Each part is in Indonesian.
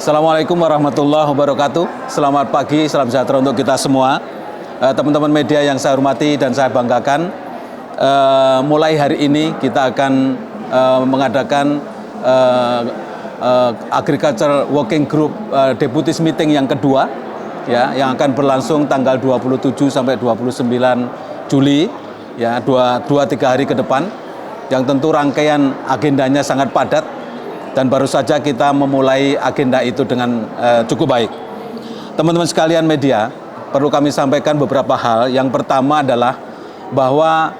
Assalamualaikum warahmatullahi wabarakatuh. Selamat pagi, salam sejahtera untuk kita semua. Teman-teman media yang saya hormati dan saya banggakan, mulai hari ini kita akan mengadakan Agriculture Working Group Deputies Meeting yang kedua, ya, yang akan berlangsung tanggal 27 sampai 29 Juli, ya, 2-3 hari ke depan, yang tentu rangkaian agendanya sangat padat. Dan baru saja kita memulai agenda itu dengan cukup baik. Teman-teman sekalian media, perlu kami sampaikan beberapa hal. Yang pertama adalah bahwa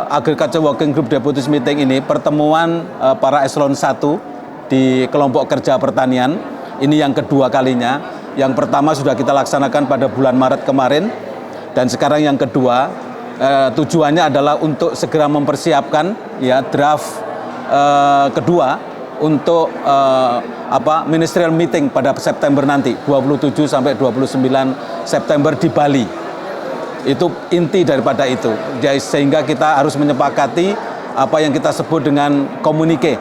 Agriculture Working Group Deputies Meeting ini pertemuan para eselon 1 di kelompok kerja pertanian. Ini yang kedua kalinya. Yang pertama sudah kita laksanakan pada bulan Maret kemarin. Dan sekarang yang kedua, tujuannya adalah untuk segera mempersiapkan, ya, draft kedua untuk ministerial meeting pada September nanti, 27 sampai 29 September di Bali. Itu inti daripada itu. Jadi, sehingga kita harus menyepakati apa yang kita sebut dengan komunike,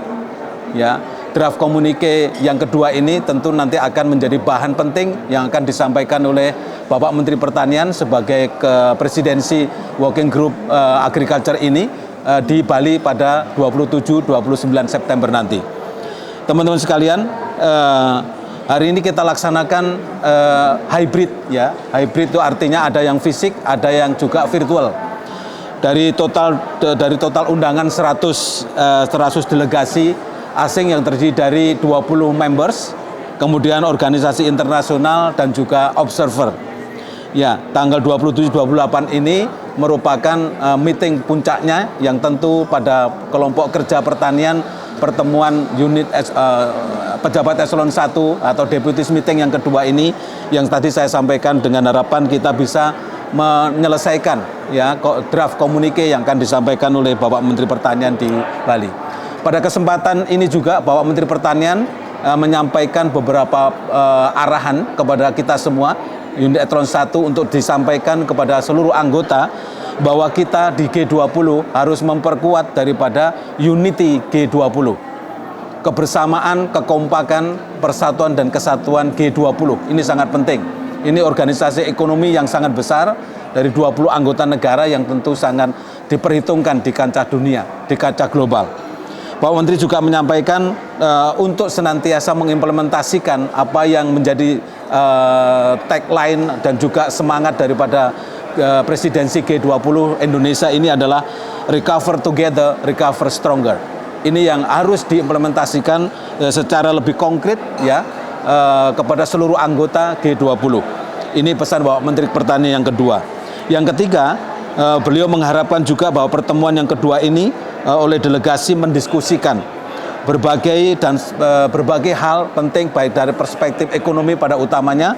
ya. Draft komunike yang kedua ini tentu nanti akan menjadi bahan penting yang akan disampaikan oleh Bapak Menteri Pertanian sebagai presidensi Working Group Agriculture ini di Bali pada 27-29 September nanti. Teman-teman sekalian, hari ini kita laksanakan hybrid, ya. Hybrid itu artinya ada yang fisik, ada yang juga virtual. Dari total undangan 100 delegasi asing yang terdiri dari 20 members, kemudian organisasi internasional dan juga observer. Ya, tanggal 27-28 ini merupakan meeting puncaknya yang tentu pada kelompok kerja pertanian pertemuan unit pejabat eselon 1 atau deputies meeting yang kedua ini yang tadi saya sampaikan dengan harapan kita bisa menyelesaikan, ya, draft komunike yang akan disampaikan oleh Bapak Menteri Pertanian di Bali. Pada kesempatan ini juga Bapak Menteri Pertanian menyampaikan beberapa arahan kepada kita semua unit eselon 1 untuk disampaikan kepada seluruh anggota bahwa kita di G20 harus memperkuat daripada unity G20. Kebersamaan, kekompakan, persatuan dan kesatuan G20. Ini sangat penting. Ini organisasi ekonomi yang sangat besar dari 20 anggota negara yang tentu sangat diperhitungkan di kancah dunia, di kancah global. Pak Menteri juga menyampaikan untuk senantiasa mengimplementasikan apa yang menjadi tagline dan juga semangat daripada presidensi G20 Indonesia ini adalah recover together, recover stronger. Ini yang harus diimplementasikan secara lebih konkret, ya, kepada seluruh anggota G20. Ini pesan Bapak Menteri Pertanian yang kedua. Yang ketiga, beliau mengharapkan juga bahwa pertemuan yang kedua ini oleh delegasi mendiskusikan berbagai hal penting baik dari perspektif ekonomi pada utamanya,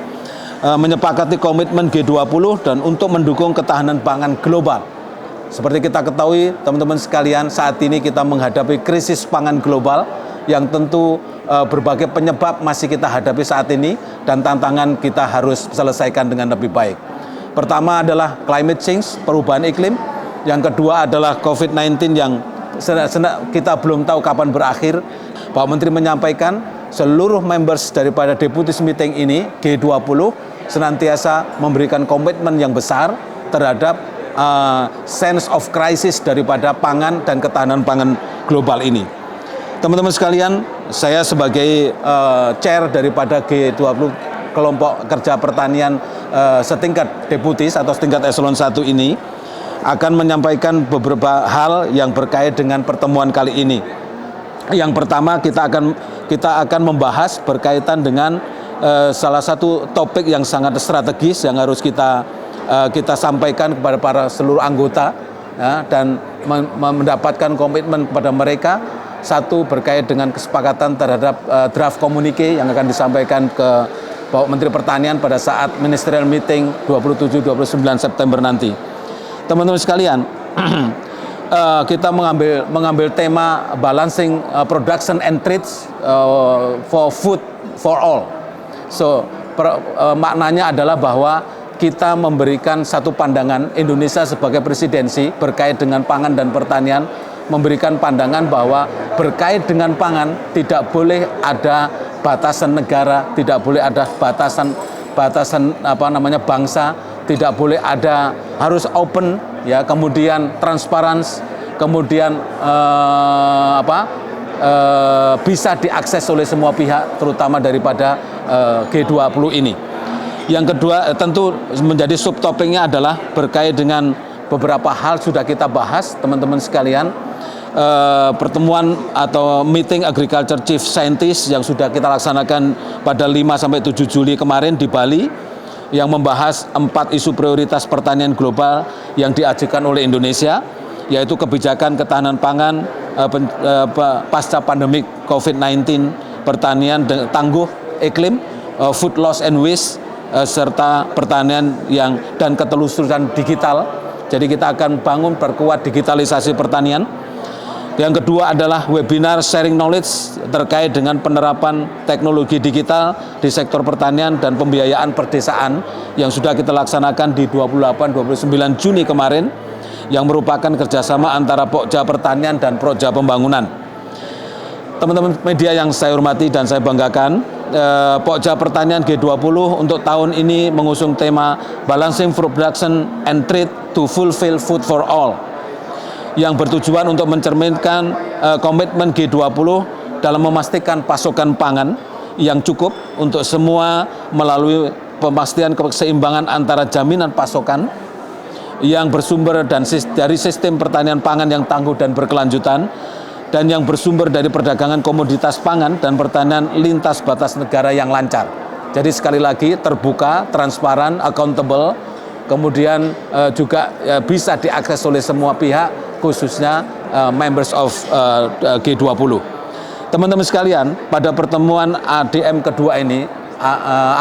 menyepakati komitmen G20 dan untuk mendukung ketahanan pangan global. Seperti kita ketahui, teman-teman sekalian, saat ini kita menghadapi krisis pangan global yang tentu berbagai penyebab masih kita hadapi saat ini dan tantangan kita harus selesaikan dengan lebih baik. Pertama adalah climate change, perubahan iklim. Yang kedua adalah COVID-19 yang kita belum tahu kapan berakhir. Pak Menteri menyampaikan seluruh members daripada deputies meeting ini G20 senantiasa memberikan komitmen yang besar terhadap sense of crisis daripada pangan dan ketahanan pangan global ini. Teman-teman sekalian, saya sebagai chair daripada G20 kelompok kerja pertanian setingkat deputies atau setingkat eselon 1 ini akan menyampaikan beberapa hal yang berkait dengan pertemuan kali ini. Yang pertama, kita akan membahas berkaitan dengan salah satu topik yang sangat strategis yang harus kita sampaikan kepada para seluruh anggota, ya, dan mendapatkan komitmen kepada mereka. Satu, berkait dengan kesepakatan terhadap draft komunike yang akan disampaikan ke Bapak Menteri Pertanian pada saat ministerial meeting 27-29 September nanti. Teman-teman sekalian, kita mengambil tema balancing production and trades for food for all. So, maknanya adalah bahwa kita memberikan satu pandangan Indonesia sebagai presidensi berkait dengan pangan dan pertanian, memberikan pandangan bahwa berkait dengan pangan tidak boleh ada batasan negara, tidak boleh ada batasan bangsa, tidak boleh ada, harus open ya, kemudian transparansi, kemudian bisa diakses oleh semua pihak, terutama daripada G20 ini. Yang kedua tentu menjadi subtopiknya adalah berkait dengan beberapa hal sudah kita bahas teman-teman sekalian. Pertemuan atau meeting Agriculture Chief Scientist yang sudah kita laksanakan pada 5-7 Juli kemarin di Bali, yang membahas 4 isu prioritas pertanian global yang diajukan oleh Indonesia, yaitu kebijakan ketahanan pangan pasca pandemik COVID-19, pertanian tangguh iklim, food loss and waste, serta pertanian dan ketelusuran digital. Jadi kita akan bangun perkuat digitalisasi pertanian. Yang kedua adalah webinar sharing knowledge terkait dengan penerapan teknologi digital di sektor pertanian dan pembiayaan perdesaan yang sudah kita laksanakan di 28-29 Juni kemarin, yang merupakan kerjasama antara Pokja Pertanian dan Proja Pembangunan. Teman-teman media yang saya hormati dan saya banggakan, Pokja Pertanian G20 untuk tahun ini mengusung tema Balancing Food Production and Trade to Fulfill Food for All, yang bertujuan untuk mencerminkan komitmen G20 dalam memastikan pasokan pangan yang cukup untuk semua melalui pemastian keseimbangan antara jaminan pasokan yang bersumber dari sistem pertanian pangan yang tangguh dan berkelanjutan, dan yang bersumber dari perdagangan komoditas pangan dan pertanian lintas batas negara yang lancar. Jadi sekali lagi terbuka, transparan, accountable, kemudian juga bisa diakses oleh semua pihak, khususnya members of G20. Teman-teman sekalian, pada pertemuan ADM kedua ini,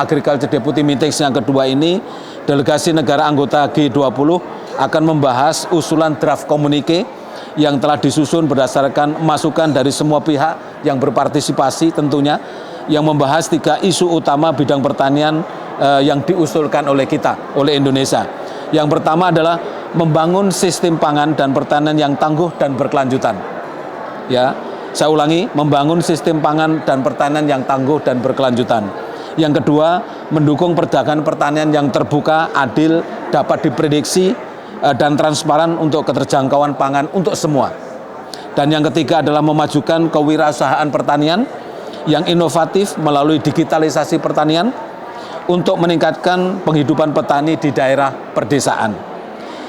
Agriculture Deputy Meetings yang kedua ini, delegasi negara anggota G20 akan membahas usulan draft komunike yang telah disusun berdasarkan masukan dari semua pihak yang berpartisipasi tentunya, yang membahas 3 isu utama bidang pertanian yang diusulkan oleh Indonesia. Yang pertama adalah membangun sistem pangan dan pertanian yang tangguh dan berkelanjutan. Ya, saya ulangi, membangun sistem pangan dan pertanian yang tangguh dan berkelanjutan. Yang kedua, mendukung perdagangan pertanian yang terbuka, adil, dapat diprediksi dan transparan untuk keterjangkauan pangan untuk semua. Dan yang ketiga adalah memajukan kewirausahaan pertanian yang inovatif melalui digitalisasi pertanian untuk meningkatkan penghidupan petani di daerah perdesaan.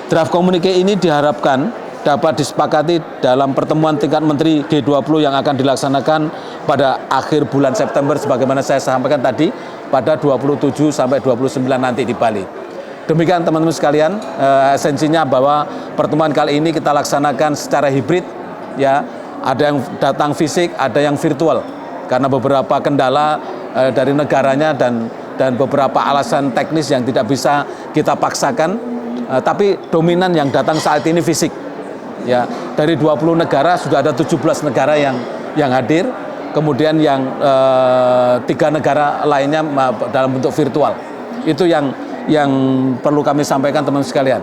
Draft komunike ini diharapkan dapat disepakati dalam pertemuan tingkat menteri G20 yang akan dilaksanakan pada akhir bulan September sebagaimana saya sampaikan tadi, pada 27 sampai 29 nanti di Bali. Demikian teman-teman sekalian, esensinya bahwa pertemuan kali ini kita laksanakan secara hibrid, ya, ada yang datang fisik, ada yang virtual, karena beberapa kendala dari negaranya dan beberapa alasan teknis yang tidak bisa kita paksakan, tapi dominan yang datang saat ini fisik. Ya, dari 20 negara sudah ada 17 negara yang hadir, kemudian yang 3 negara lainnya dalam bentuk virtual. Itu yang perlu kami sampaikan teman-teman sekalian.